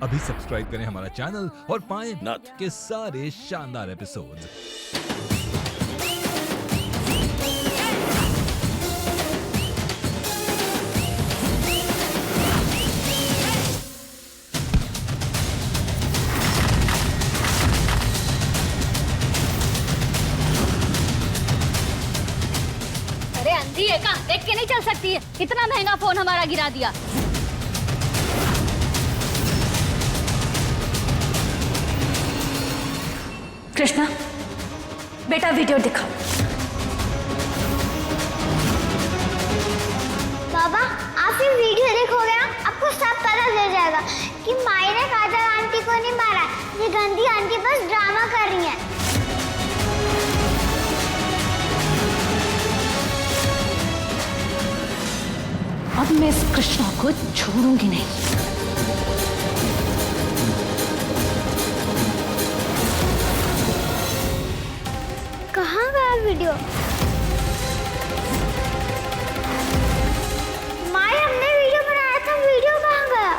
अभी सब्सक्राइब करें हमारा चैनल और पाएं नाथ। के सारे शानदार एपिसोड्स। अरे अंधी है क्या? देख के नहीं चल सकती है? कितना महंगा फोन हमारा गिरा दिया। कृष्णा, बेटा वीडियो दिखाओ। बाबा, आप ये वीडियो देखोगे ना, आपको सब पता चल जाएगा कि माई ने काजल आंटी को नहीं मारा। ये गंदी आंटी बस ड्रामा कर रही है। अब मैं इस कृष्णा को छोड़ूंगी नहीं। कहाँ गया वीडियो? माई, हमने वीडियो बनाया था, वीडियो कहाँ गया?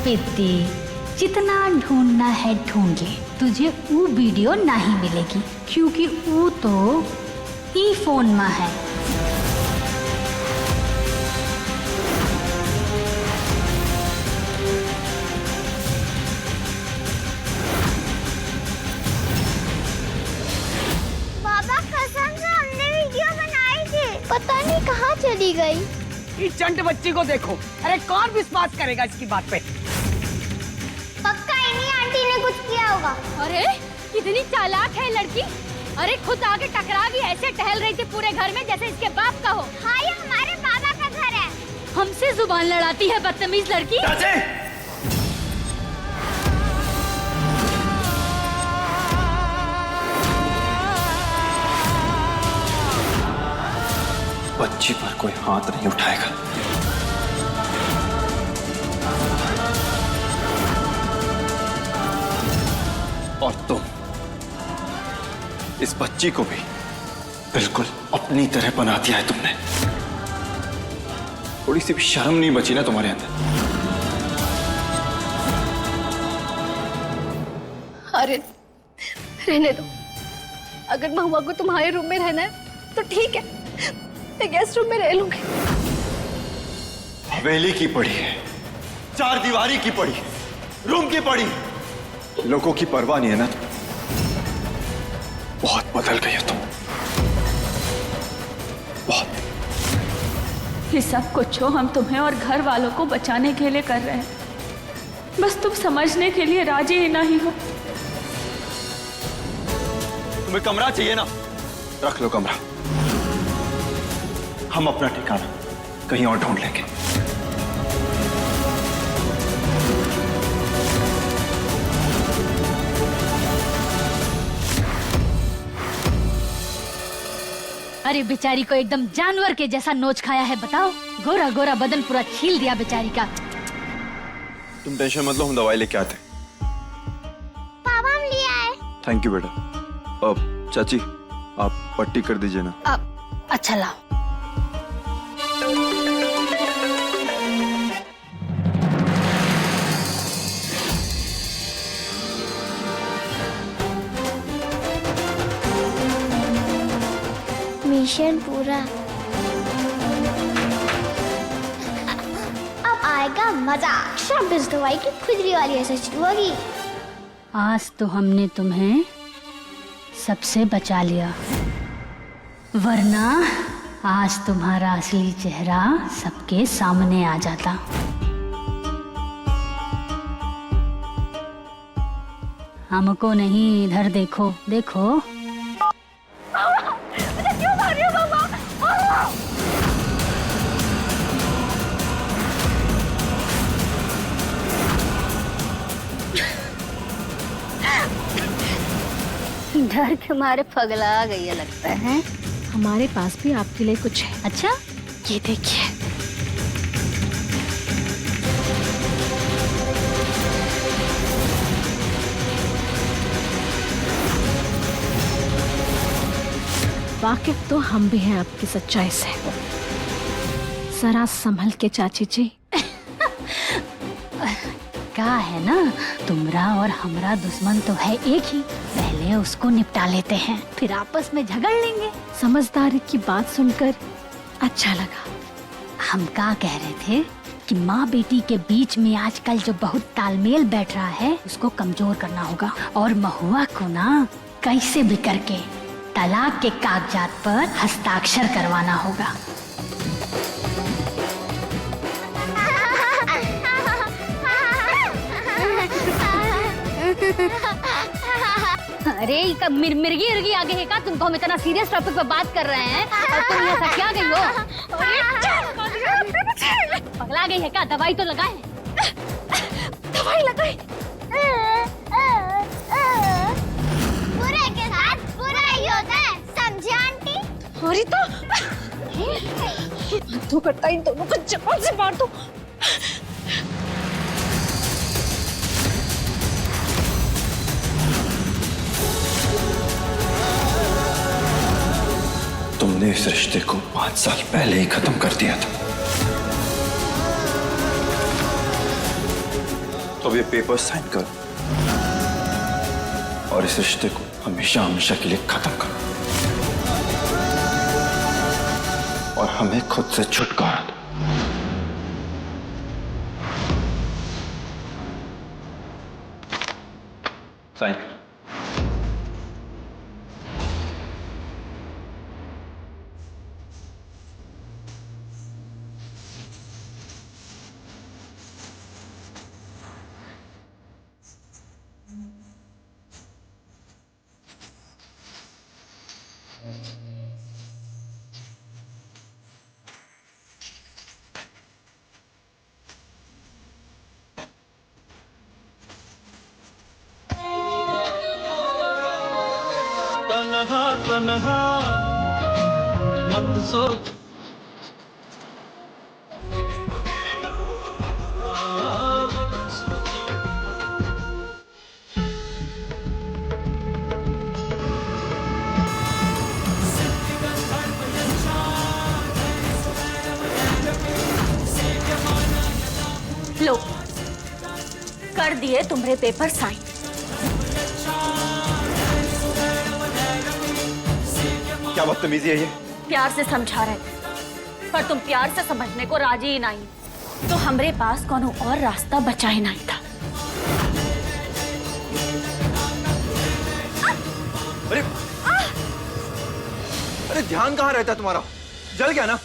पित्ती, जितना ढूंढना है ढूंढ ले, तुझे वो वीडियो नहीं मिलेगी क्योंकि वो तो ई फोन में है। बाबा, कसम से हमने वीडियो बनाई थी, पता नहीं कहाँ चली गई। इस चंट बच्ची को देखो। अरे कौन विश्वास करेगा इसकी बात पे? पक्का इन्हीं आंटी ने कुछ किया होगा। अरे कितनी चालाक है लड़की। अरे खुद आके टकरा भी ऐसे टहल रही थी पूरे घर में जैसे इसके बाप का हो। हाँ, ये हमारे बाबा का घर है। हमसे जुबान लड़ाती है बदतमीज लड़की। बच्ची पर कोई हाथ नहीं उठाएगा। और तुम इस बच्ची को भी बिल्कुल अपनी तरह बना दिया है तुमने। थोड़ी सी भी शर्म नहीं बची ना तुम्हारे अंदर? अरे रहने दो। अगर महुआ को तुम्हारे रूम में रहना है तो ठीक है, मैं गेस्ट रूम में रह लूंगी। हवेली की पड़ी है, चार दीवारी की पड़ी, रूम की पड़ी, लोगों की परवाह नहीं है ना तुम? बहुत बदल गई हो तुम, बहुत। ये सब कुछ हो हम तुम्हें और घर वालों को बचाने के लिए कर रहे हैं, बस तुम समझने के लिए राजी ही नहीं हो। तुम्हें कमरा चाहिए ना, रख लो कमरा। हम अपना ठिकाना कहीं और ढूंढ लेंगे। अरे बेचारी को एकदम जानवर के जैसा नोच खाया है। बताओ, गोरा गोरा बदन पूरा छील दिया बेचारी का। तुम टेंशन मत लो, हम दवाई लेके आते। पापा, हम ले आए। थैंक यू बेटा। अब चाची, आप पट्टी कर दीजिए ना। अच्छा लाओ। मिशन पूरा। अब आएगा मजा। सब इस दवाई की खुजली वाली ऐसे शुरू होगी। आज तो हमने तुम्हें सबसे बचा लिया, वरना आज तुम्हारा असली चेहरा सबके सामने आ जाता। हमको नहीं, इधर देखो देखो। क्यों मार रही हो बाबा? डर के मारे पगला गई है लगता है। हमारे पास भी आपके लिए कुछ है। अच्छा, ये देखिए। वाकिफ तो हम भी हैं आपकी सच्चाई से। जरा संभल के चाची जी। क्या है ना, तुमरा और हमरा दुश्मन तो है एक ही, पहले उसको निपटा लेते हैं, फिर आपस में झगड़ लेंगे। समझदारी की बात सुनकर अच्छा लगा। हम क्या कह रहे थे कि माँ बेटी के बीच में आजकल जो बहुत तालमेल बैठ रहा है उसको कमजोर करना होगा, और महुआ को ना कैसे भी करके तलाक के कागजात पर हस्ताक्षर करवाना होगा। अरे मिर्गी उर्गी आगे है का? तुमको हम इतना सीरियस टॉपिक पे बात कर रहे हैं और तुम यहाँ से क्या गई हो? पगला गई है क्या? दवाई तो लगाए। दवाई लगाई। बुरे के साथ बुरा ही होता है, समझे आंटी? और तो करता इन दोनों को जबान से मार दो। तुमने इस रिश्ते को 5 साल पहले ही खत्म कर दिया था। तो अब ये पेपर साइन करो और इस रिश्ते को हमेशा हमेशा के लिए खत्म करो और हमें खुद से छुटकारा दो। साइन। तन्हा तन्हा मत सोच। लो, कर दिए तुम्हारे पेपर साइन। क्या बदतमीजी है ये? प्यार से समझा रहे थे, पर तुम प्यार से समझने को राजी ही नहीं, तो हमरे पास कोनो और रास्ता बचा ही नहीं था। अरे अरे ध्यान कहाँ रहता है तुम्हारा? जल गया ना?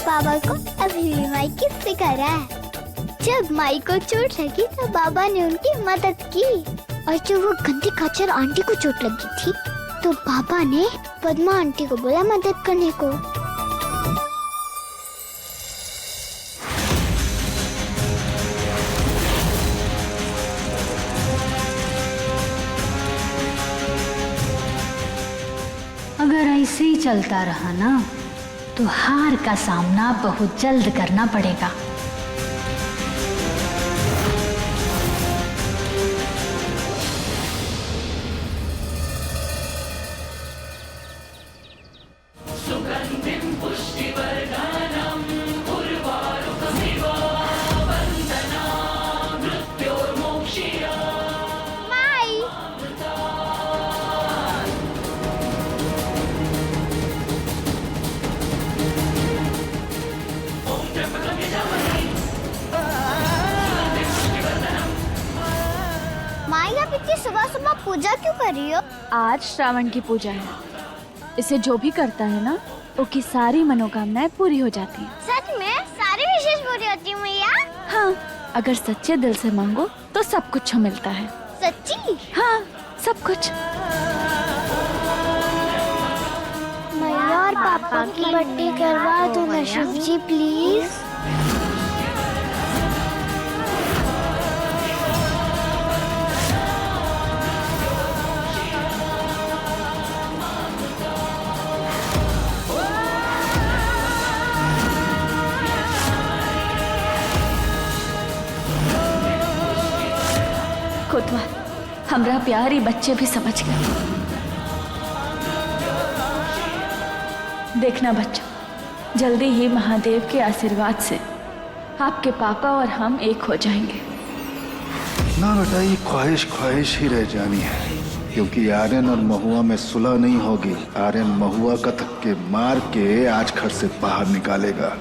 बाबा को अभी भी माई की फिक्र है। जब माई को चोट लगी तो बाबा ने उनकी मदद की, और जब वो गंदी खच्चर आंटी को चोट लगी थी तो बाबा ने पद्मा आंटी को बोला मदद करने को। अगर ऐसे ही चलता रहा ना तो हार का सामना बहुत जल्द करना पड़ेगा। सुबह सुबह पूजा क्यों कर रही हो? आज श्रावण की पूजा है, इसे जो भी करता है ना उसकी सारी मनोकामनाएं पूरी हो जाती हैं। सच में सारी विशेष पूरी होती है मैया? हाँ, अगर सच्चे दिल से मांगो तो सब कुछ मिलता है। सच्ची? हाँ, सब कुछ। बार पापा की बर्थडे करवा दो ना शिव जी प्लीज। कोतवाल, हमरा प्यारी बच्चे भी समझ गए। देखना बच्चों, जल्दी ही महादेव के आशीर्वाद से आपके पापा और हम एक हो जाएंगे। ना बेटा, ये ख्वाहिश ख्वाहिश ही रह जानी है, क्योंकि आर्यन और महुआ में सुलह नहीं होगी। आर्यन महुआ का धक्के मार के आज घर से बाहर निकालेगा।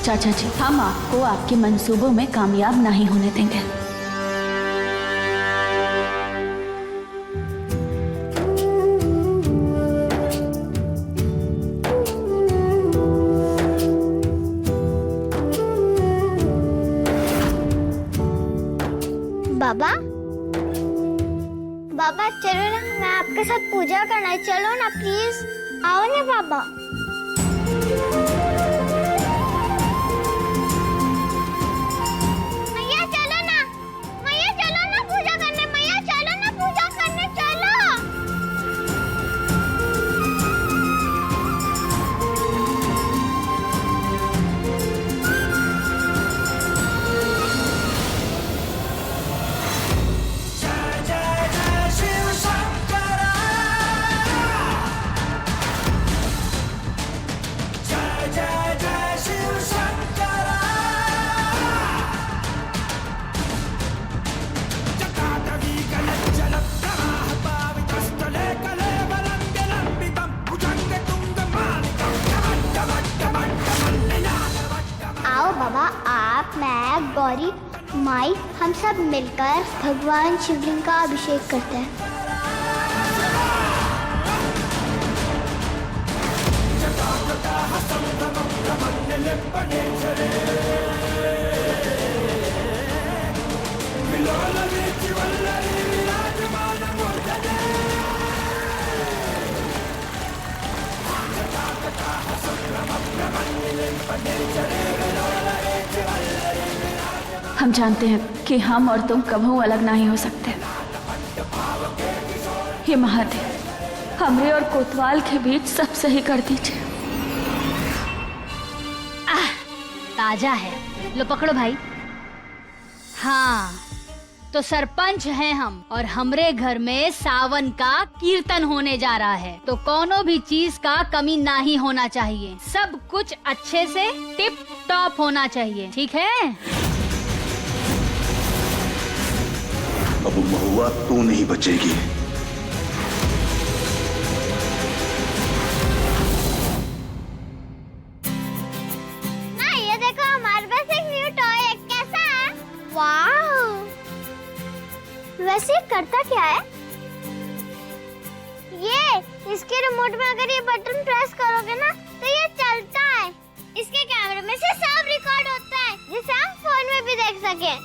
चाचा जी, हम आपको आपके मंसूबों में कामयाब नहीं होने देंगे। बाबा बाबा चलो ना, मैं आपके साथ पूजा करना है। चलो ना प्लीज, आओ ना बाबा। मैया चलो ना, मैया चलो ना पूजा करने, मैया चलो ना पूजा करने, चलो। आओ बाबा, आप, मैं, गौरी, माई, हम सब मिलकर भगवान शिवलिंग का अभिषेक करते हैं। हम जानते हैं कि हम और तुम कभी अलग नहीं हो सकते। हे महादेव, हमरे और कोतवाल के बीच सब सही कर दीजिए। ताजा है, लो पकड़ो भाई। हाँ, तो सरपंच हैं हम और हमरे घर में सावन का कीर्तन होने जा रहा है, तो कोनो भी चीज का कमी नहीं होना चाहिए। सब कुछ अच्छे से टिप टॉप होना चाहिए, ठीक है? अब महुआ तू नहीं बचेगी। ना ये देखो, हमारे पास एक न्यू टॉय है, कैसा है? वाओ! वैसे ये करता क्या है? ये इसके रिमोट में अगर ये बटन प्रेस करोगे ना तो ये चलता है। इसके कैमरे में से सब रिकॉर्ड होता है, जिसे हम फोन में भी देख सकें।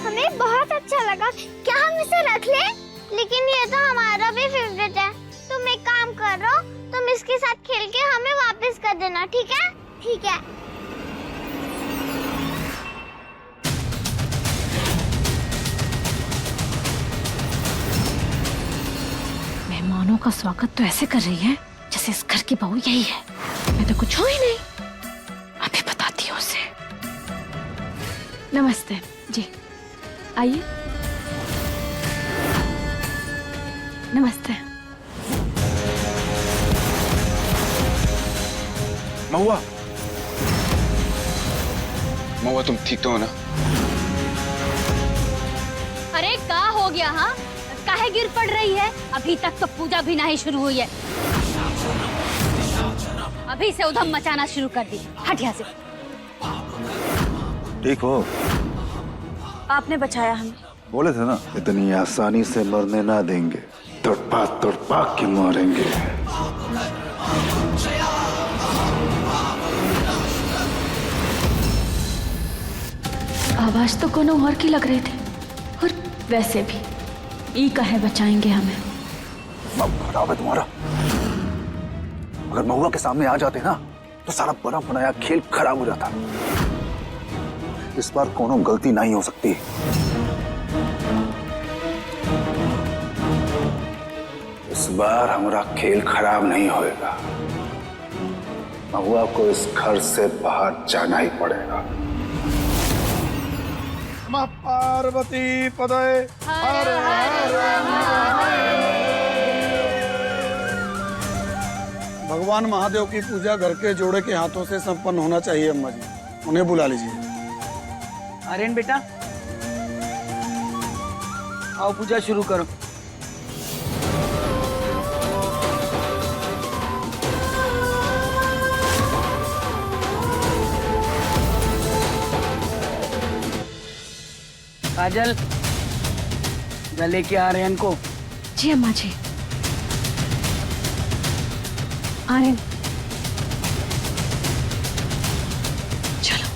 हमें बहुत अच्छा लगा, क्या हम इसे रख लें? लेकिन ये तो हमारा भी फेवरेट है। तुम एक काम करो, तुम इसके साथ खेल के हमें वापस कर देना, ठीक है? ठीक है। मेहमानों का स्वागत तो ऐसे कर रही है जैसे इस घर की बहू यही है। मैं तो कुछ हो ही नहीं, अभी बताती हूँ उसे। नमस्ते जी, आइए। नमस्ते। महुआ, तुम ठीक तो हो ना? अरे क्या हो गया? हाँ, काहे गिर पड़ रही है? अभी तक तो पूजा भी नहीं शुरू हुई है, अभी से उधम मचाना शुरू कर दी। हट यहाँ से। ठीक हो? आपने बचाया हमें। बोले थे ना। इतनी आसानी से मरने ना देंगे, तड़पा के मारेंगे। आवाज तो कोनो और की लग रही थी, और वैसे भी ई कहे बचाएंगे हमें। अब खराब है तुम्हारा। अगर महुआ के सामने आ जाते ना तो सारा बना बनाया खेल खराब हो जाता। इस बार कोनो गलती नहीं हो सकती। इस बार हमारा खेल खराब नहीं होएगा। महुआ को इस घर से बाहर जाना ही पड़ेगा। पार्वती पदय हर हर भगवान महादेव की पूजा घर के जोड़े के हाथों से संपन्न होना चाहिए। अम्मा जी, उन्हें बुला लीजिए। आर्यन बेटा, आओ पूजा शुरू करो। काजल, गले के आर्यन को। जी अम्मा जी। आर्यन, चलो।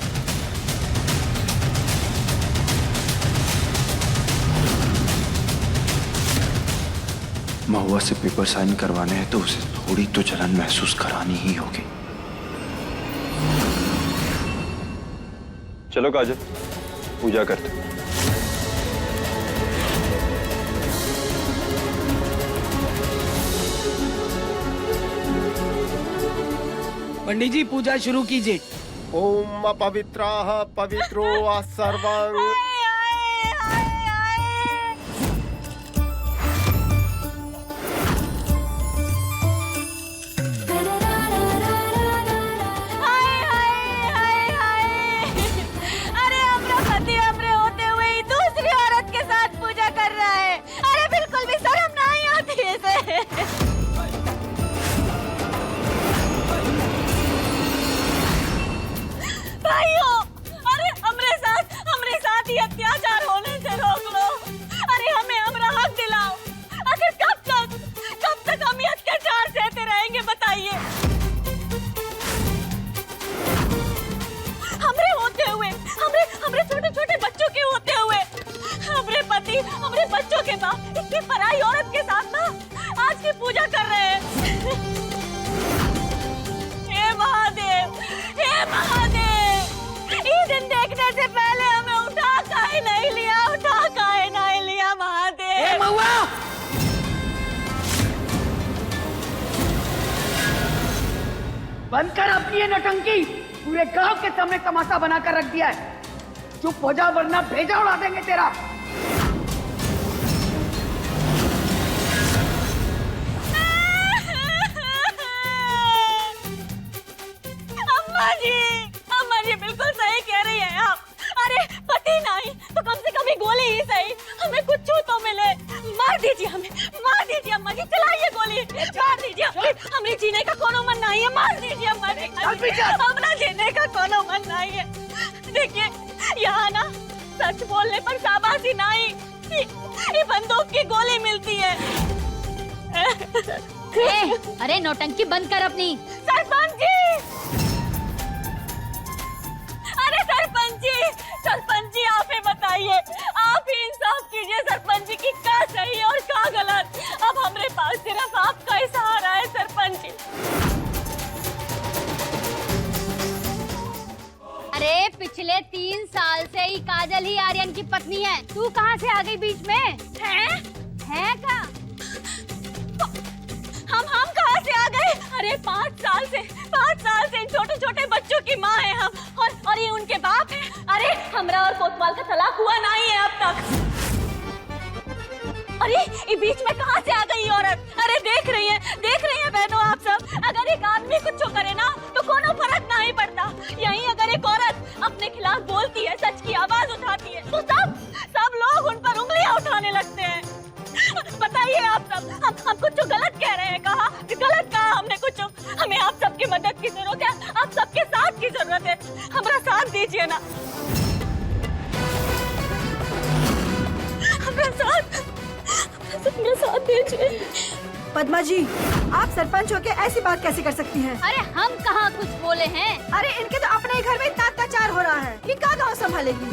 महुआ से पेपर साइन करवाने हैं तो उसे थोड़ी तो जलन महसूस करानी ही होगी। चलो काजल, पूजा करते। पंडित जी पूजा शुरू कीजिए। ओम पवित्राः पवित्रो वा सर्वं। अरे हमरा पति हमरे होते हुए ही दूसरी औरत के साथ पूजा कर रहा है। अरे बिल्कुल भी शर्म नहीं आती है इसे। भाइयों, अरे हमरे साथ ही अत्याचार होने से रोक लो। अरे हमें हमरा हक दिलाओ। आखिर कब तक हम ये अत्याचार सहते रहेंगे बताइए? हमरे होते हुए, हमरे छोटे छोटे बच्चों के होते हुए, हमरे पति हमरे बच्चों के बाप इतनी पराई औरत के साथ ना आज की पूजा कर रहे हैं। हे महादेव, हे महादेव, ये दिन देखने से पहले हमें उठा काहे नहीं लिया महादेव? ए महुआ! बंद कर अपनी ये नौटंकी। पूरे गांव के सामने तमाशा बनाकर रख दिया है। चुप हो जा वरना भेजा उड़ा देंगे तेरा। अम्मा जी बिल्कुल सही कह रही है आप। अरे पति नहीं तो कम से कम ये गोली ही सही, हमें कुछ तो मिले। मार दीजिए हमें, मार दीजिए अम्मा जी, चलाइए गोली, मार दीजिए। हमें जीने का कोनो मन नहीं है, मार दीजिए अम्मा जी। हमारा जीने का कोनो मन नहीं है। देखिए यहाँ ना सच बोलने पर शाबाशी नहीं, ये बंदूक की गोली मिलती है। अरे नौटंकी बंद कर अपनी। सरपंच जी, अरे सरपंच जी आप ही बताइए, आप ही इंसाफ कीजिए सरपंच जी की क्या सही और क्या गलत। अब हमारे पास सिर्फ आपका ही सहारा है सरपंच जी। अरे पिछले 3 साल से ही काजल ही आर्यन की पत्नी है। तू कहाँ से आ गई बीच में? है का? हम कहाँ से आ गए? अरे 5 साल से इन छोटे छोटे बच्चों की माँ है हम, और ये उनके बाप है। अरे हमरा और कोतवाल का तलाक हुआ नहीं है अब तक। अरे ये बीच में कहाँ से आ गई औरत? अरे देख रही है बहनों आप सब, अगर एक आदमी कुछ करे ना तो कोनो फर्क नहीं पड़ता। यहीं अगर एक औरत अपने खिलाफ बोलती है, सच की आवाज उठाती है, तो सब लोग उन पर उंगलियां उठाने लगते हैं। हमें आप सबकी मदद की जरूरत है, आप सबके साथ की जरूरत है। हमारा साथ दीजिए ना, हमारा साथ दीजिए। पद्मा जी, आप सरपंच होके ऐसी बात कैसे कर सकती हैं? अरे हम कहाँ कुछ बोले हैं? अरे इनके तो अपने ही घर में इतना अत्याचार हो रहा है, ये क्या गाँव संभालेगी?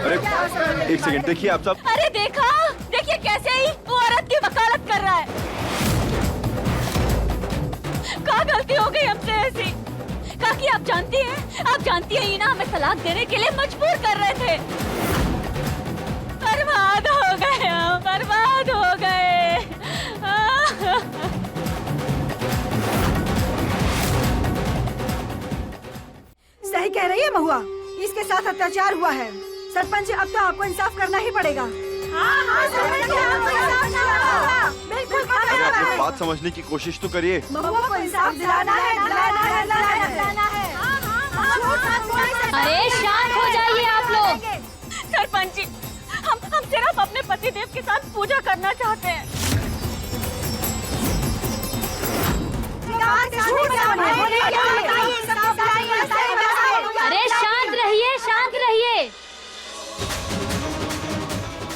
अरे एक सेकंड, देखिए आप सब। अरे देखिए कैसे ही वो औरत की वकालत कर रहा है। क्या गलती हो गई हमसे ऐसी? काकी आप जानती हैं ईना हमें तलाक देने के लिए मजबूर कर रहे थे। बर्बाद हो गए हम, बर्बाद हो गए। सही कह रही है महुआ, इसके साथ अत्याचार हुआ है। सरपंच जी, अब तो आपको इंसाफ करना ही पड़ेगा। बिल्कुल। अरे आप लोग बात समझने की कोशिश तो करिए। महुआ को इंसाफ दिलाना है। अरे शांत हो जाइए आप लोग। सरपंच जी, हम सिर्फ अपने पतिदेव के साथ पूजा करना चाहते हैं। अरे शांत रहिए, शांत रहिए।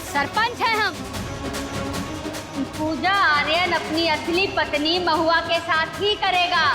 सरपंच हैं हम। पूजा आर्यन अपनी असली पत्नी महुआ के साथ ही करेगा।